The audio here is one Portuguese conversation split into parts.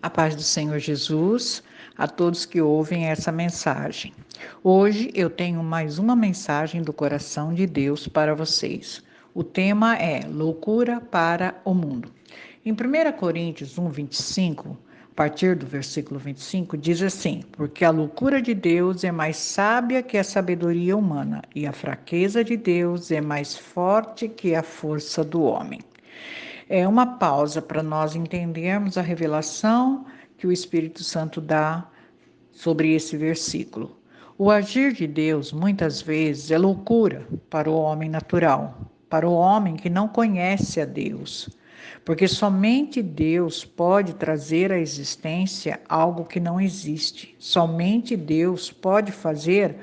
A paz do Senhor Jesus, a todos que ouvem essa mensagem. Hoje eu tenho mais uma mensagem do coração de Deus para vocês. O tema é loucura para o mundo. Em 1 Coríntios 1:25, a partir do versículo 25, diz assim: porque a loucura de Deus é mais sábia que a sabedoria humana, e a fraqueza de Deus é mais forte que a força do homem. É uma pausa para nós entendermos a revelação que o Espírito Santo dá sobre esse versículo. O agir de Deus, muitas vezes, é loucura para o homem natural, para o homem que não conhece a Deus, porque somente Deus pode trazer à existência algo que não existe. Somente Deus pode fazer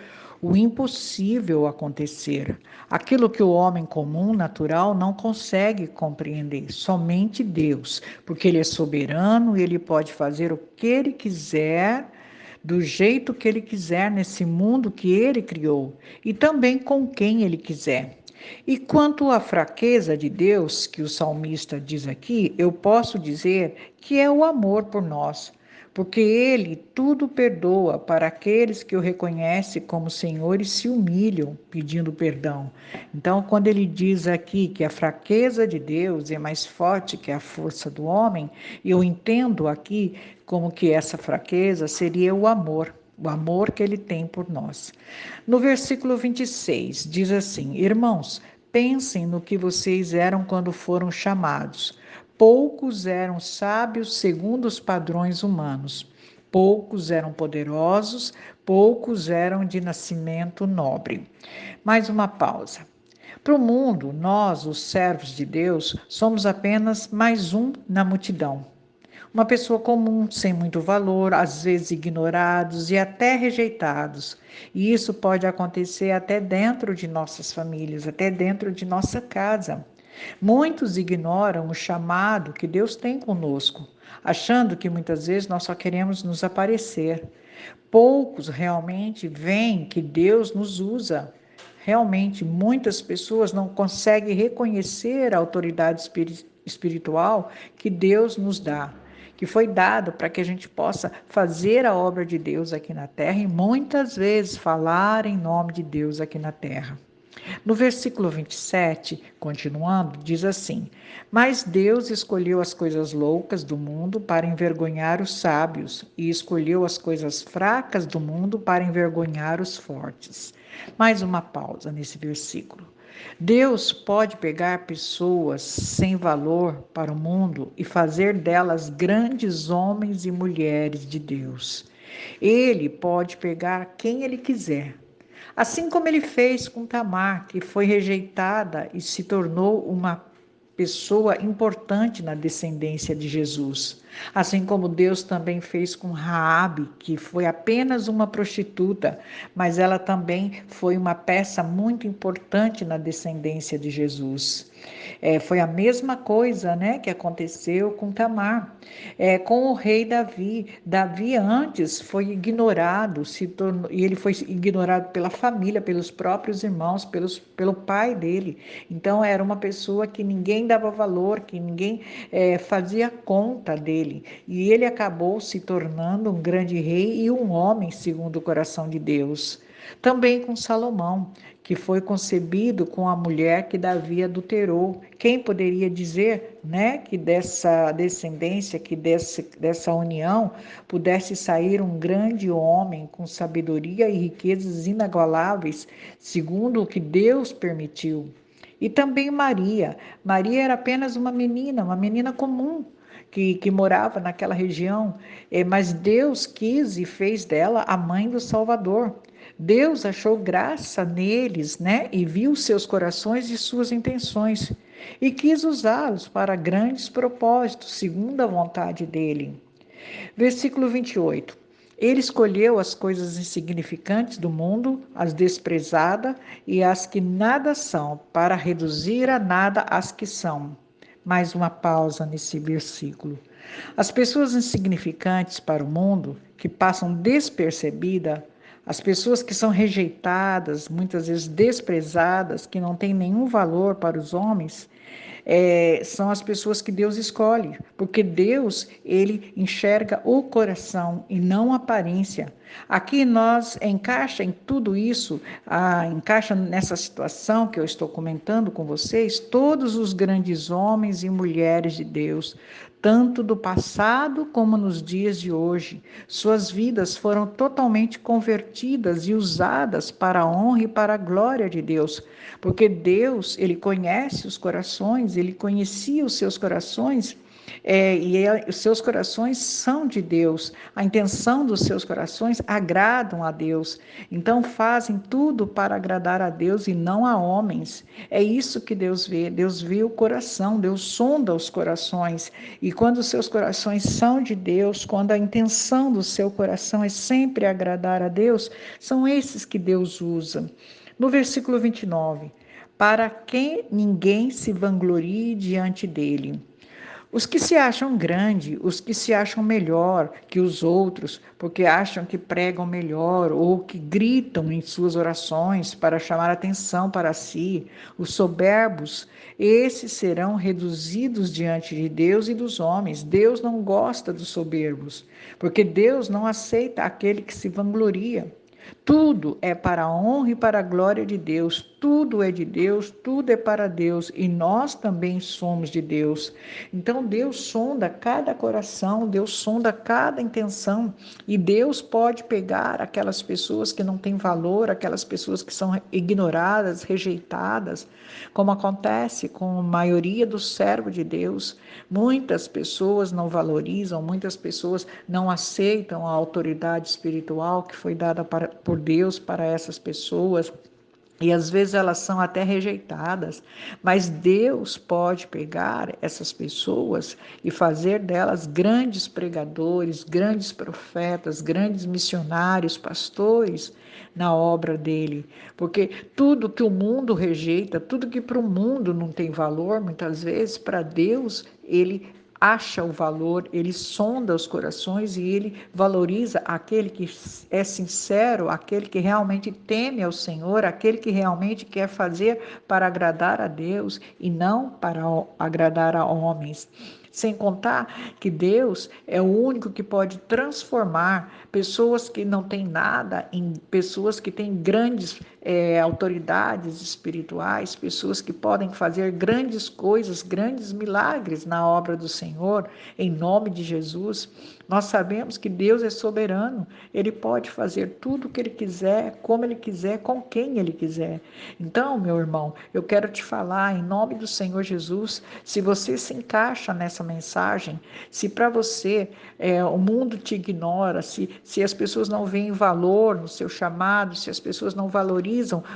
o impossível acontecer. Aquilo que o homem comum, natural, não consegue compreender. Somente Deus, porque Ele é soberano e Ele pode fazer o que Ele quiser, do jeito que Ele quiser, nesse mundo que Ele criou, e também com quem Ele quiser. E quanto à fraqueza de Deus, que o salmista diz aqui, eu posso dizer que é o amor por nós, porque Ele tudo perdoa para aqueles que o reconhecem como Senhor e se humilham pedindo perdão. Então, quando ele diz aqui que a fraqueza de Deus é mais forte que a força do homem, eu entendo aqui como que essa fraqueza seria o amor que ele tem por nós. No versículo 26, diz assim: irmãos, pensem no que vocês eram quando foram chamados. Poucos eram sábios segundo os padrões humanos. Poucos eram poderosos, poucos eram de nascimento nobre. Mais uma pausa. Para o mundo, nós, os servos de Deus, somos apenas mais um na multidão. Uma pessoa comum, sem muito valor, às vezes ignorados e até rejeitados. E isso pode acontecer até dentro de nossas famílias, até dentro de nossa casa. Muitos ignoram o chamado que Deus tem conosco, achando que muitas vezes nós só queremos nos aparecer. Poucos realmente veem que Deus nos usa. Realmente, muitas pessoas não conseguem reconhecer a autoridade espiritual que Deus nos dá, que foi dado para que a gente possa fazer a obra de Deus aqui na terra e muitas vezes falar em nome de Deus aqui na terra. No versículo 27, continuando, diz assim: mas Deus escolheu as coisas loucas do mundo para envergonhar os sábios, e escolheu as coisas fracas do mundo para envergonhar os fortes. Mais uma pausa nesse versículo. Deus pode pegar pessoas sem valor para o mundo e fazer delas grandes homens e mulheres de Deus. Ele pode pegar quem ele quiser. Assim como ele fez com Tamar, que foi rejeitada e se tornou uma pessoa importante na descendência de Jesus. Assim como Deus também fez com Raabe, que foi apenas uma prostituta, mas ela também foi uma peça muito importante na descendência de Jesus. Foi a mesma coisa, né, que aconteceu com Tamar, com o rei Davi. Davi antes foi ignorado, e ele foi ignorado pela família, pelos próprios irmãos, pelo pai dele. Então era uma pessoa que ninguém dava valor, que ninguém fazia conta dele. E ele acabou se tornando um grande rei e um homem segundo o coração de Deus. Também com Salomão, que foi concebido com a mulher que Davi adulterou. Quem poderia dizer, né, que dessa descendência, que dessa união, pudesse sair um grande homem com sabedoria e riquezas inagualáveis, segundo o que Deus permitiu? E também Maria. Maria era apenas uma menina comum, que morava naquela região, mas Deus quis e fez dela a mãe do Salvador. Deus achou graça neles, né? E viu seus corações e suas intenções e quis usá-los para grandes propósitos, segundo a vontade dele. Versículo 28. Ele escolheu as coisas insignificantes do mundo, as desprezadas e as que nada são, para reduzir a nada as que são. Mais uma pausa nesse versículo. As pessoas insignificantes para o mundo, que passam despercebidas, as pessoas que são rejeitadas, muitas vezes desprezadas, que não têm nenhum valor para os homens, São as pessoas que Deus escolhe, porque Deus, ele enxerga o coração e não a aparência. Aqui nós encaixa em tudo isso, encaixa nessa situação que eu estou comentando com vocês, todos os grandes homens e mulheres de Deus, tanto do passado como nos dias de hoje. Suas vidas foram totalmente convertidas e usadas para a honra e para a glória de Deus, porque Deus, ele conhece os corações, ele conhecia os seus corações, os seus corações são de Deus, a intenção dos seus corações agradam a Deus, então fazem tudo para agradar a Deus e não a homens. É isso que Deus vê o coração, Deus sonda os corações, e quando os seus corações são de Deus, quando a intenção do seu coração é sempre agradar a Deus, são esses que Deus usa. No versículo 29, para que ninguém se vanglorie diante dele. Os que se acham grande, os que se acham melhor que os outros, porque acham que pregam melhor ou que gritam em suas orações para chamar atenção para si, os soberbos, esses serão reduzidos diante de Deus e dos homens. Deus não gosta dos soberbos, porque Deus não aceita aquele que se vangloria. Tudo é para a honra e para a glória de Deus, tudo é de Deus, tudo é para Deus e nós também somos de Deus. Então Deus sonda cada coração, Deus sonda cada intenção e Deus pode pegar aquelas pessoas que não têm valor, aquelas pessoas que são ignoradas, rejeitadas, como acontece com a maioria dos servos de Deus. Muitas pessoas não valorizam, muitas pessoas não aceitam a autoridade espiritual que foi dada por Deus para essas pessoas. E às vezes elas são até rejeitadas, mas Deus pode pegar essas pessoas e fazer delas grandes pregadores, grandes profetas, grandes missionários, pastores na obra dele. Porque tudo que o mundo rejeita, tudo que para o mundo não tem valor, muitas vezes, para Deus, ele acha o valor, ele sonda os corações e ele valoriza aquele que é sincero, aquele que realmente teme ao Senhor, aquele que realmente quer fazer para agradar a Deus e não para agradar a homens. Sem contar que Deus é o único que pode transformar pessoas que não têm nada em pessoas que têm grandes autoridades espirituais, pessoas que podem fazer grandes coisas, grandes milagres na obra do Senhor, em nome de Jesus. Nós sabemos que Deus é soberano, Ele pode fazer tudo o que Ele quiser, como Ele quiser, com quem Ele quiser. Então, meu irmão, eu quero te falar, em nome do Senhor Jesus, se você se encaixa nessa mensagem, se para você o mundo te ignora, se as pessoas não veem valor no seu chamado, se as pessoas não valorizam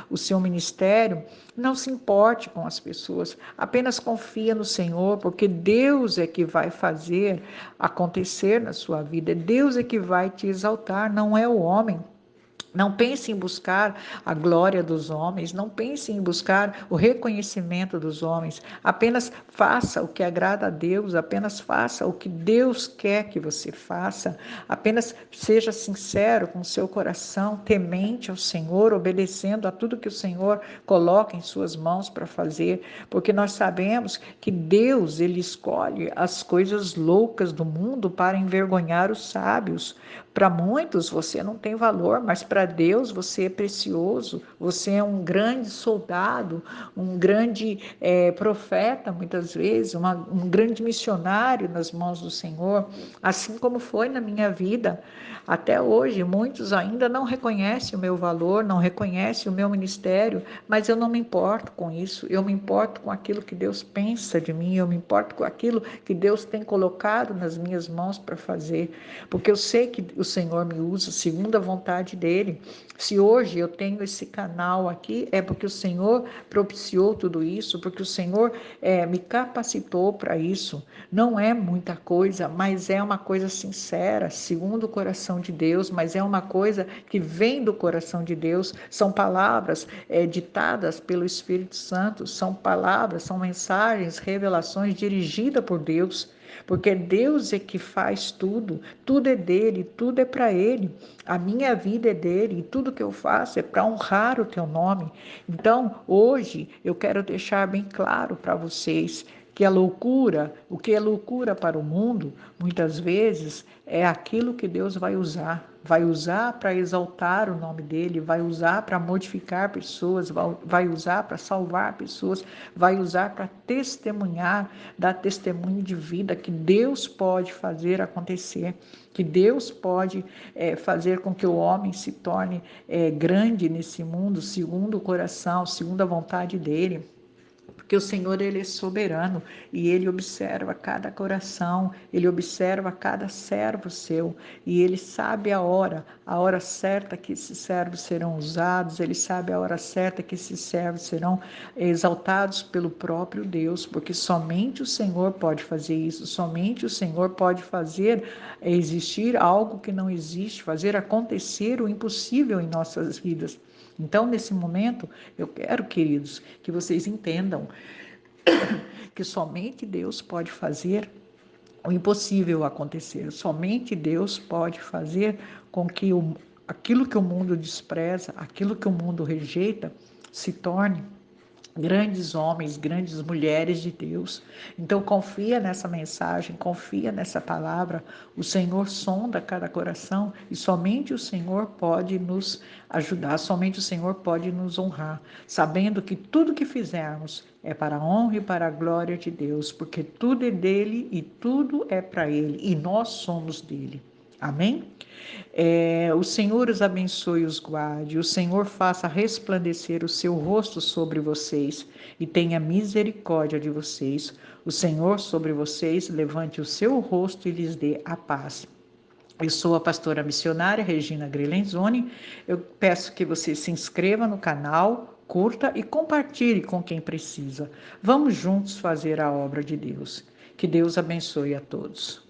o seu ministério, não se importe com as pessoas, apenas confia no Senhor, porque Deus é que vai fazer acontecer na sua vida, Deus é que vai te exaltar, não é o homem. Não pense em buscar a glória dos homens, não pense em buscar o reconhecimento dos homens. Apenas faça o que agrada a Deus, apenas faça o que Deus quer que você faça. Apenas seja sincero com o seu coração, temente ao Senhor, obedecendo a tudo que o Senhor coloca em suas mãos para fazer, porque nós sabemos que Deus, ele escolhe as coisas loucas do mundo para envergonhar os sábios. Para muitos você não tem valor, mas para Deus você é precioso, você é um grande soldado, um grande profeta, muitas vezes, um grande missionário nas mãos do Senhor, assim como foi na minha vida. Até hoje, muitos ainda não reconhecem o meu valor, não reconhecem o meu ministério, mas eu não me importo com isso, eu me importo com aquilo que Deus pensa de mim, eu me importo com aquilo que Deus tem colocado nas minhas mãos para fazer, porque eu sei que o Senhor me usa segundo a vontade dEle. Se hoje eu tenho esse canal aqui, é porque o Senhor propiciou tudo isso, porque o Senhor me capacitou para isso. Não é muita coisa, mas é uma coisa sincera, segundo o coração de Deus, mas é uma coisa que vem do coração de Deus. São palavras ditadas pelo Espírito Santo, são palavras, são mensagens, revelações dirigidas por Deus. porque Deus é que faz tudo, tudo é dele, tudo é para ele. A minha vida é dele e tudo que eu faço é para honrar o teu nome. Então, hoje eu quero deixar bem claro para vocês que a loucura, o que é loucura para o mundo, muitas vezes é aquilo que Deus vai usar para exaltar o nome dele, vai usar para modificar pessoas, vai usar para salvar pessoas, vai usar para testemunhar, dar testemunho de vida que Deus pode fazer acontecer, que Deus pode fazer com que o homem se torne grande nesse mundo, segundo o coração, segundo a vontade dele. Porque o Senhor, ele é soberano e ele observa cada coração, ele observa cada servo seu e ele sabe a hora certa que esses servos serão usados, ele sabe a hora certa que esses servos serão exaltados pelo próprio Deus, porque somente o Senhor pode fazer isso, somente o Senhor pode fazer existir algo que não existe, fazer acontecer o impossível em nossas vidas. Então, nesse momento, eu quero, queridos, que vocês entendam que somente Deus pode fazer o impossível acontecer. Somente Deus pode fazer com que aquilo que o mundo despreza, aquilo que o mundo rejeita, se torne grandes homens, grandes mulheres de Deus. Então confia nessa mensagem, confia nessa palavra. O Senhor sonda cada coração e somente o Senhor pode nos ajudar, somente o Senhor pode nos honrar, sabendo que tudo que fizermos é para a honra e para a glória de Deus, porque tudo é dele e tudo é para ele e nós somos dele. Amém? O Senhor os abençoe e os guarde, o Senhor faça resplandecer o seu rosto sobre vocês e tenha misericórdia de vocês. O Senhor sobre vocês levante o seu rosto e lhes dê a paz. Eu sou a pastora missionária Regina Grelenzoni. Eu peço que você se inscreva no canal, curta e compartilhe com quem precisa. Vamos juntos fazer a obra de Deus. Que Deus abençoe a todos.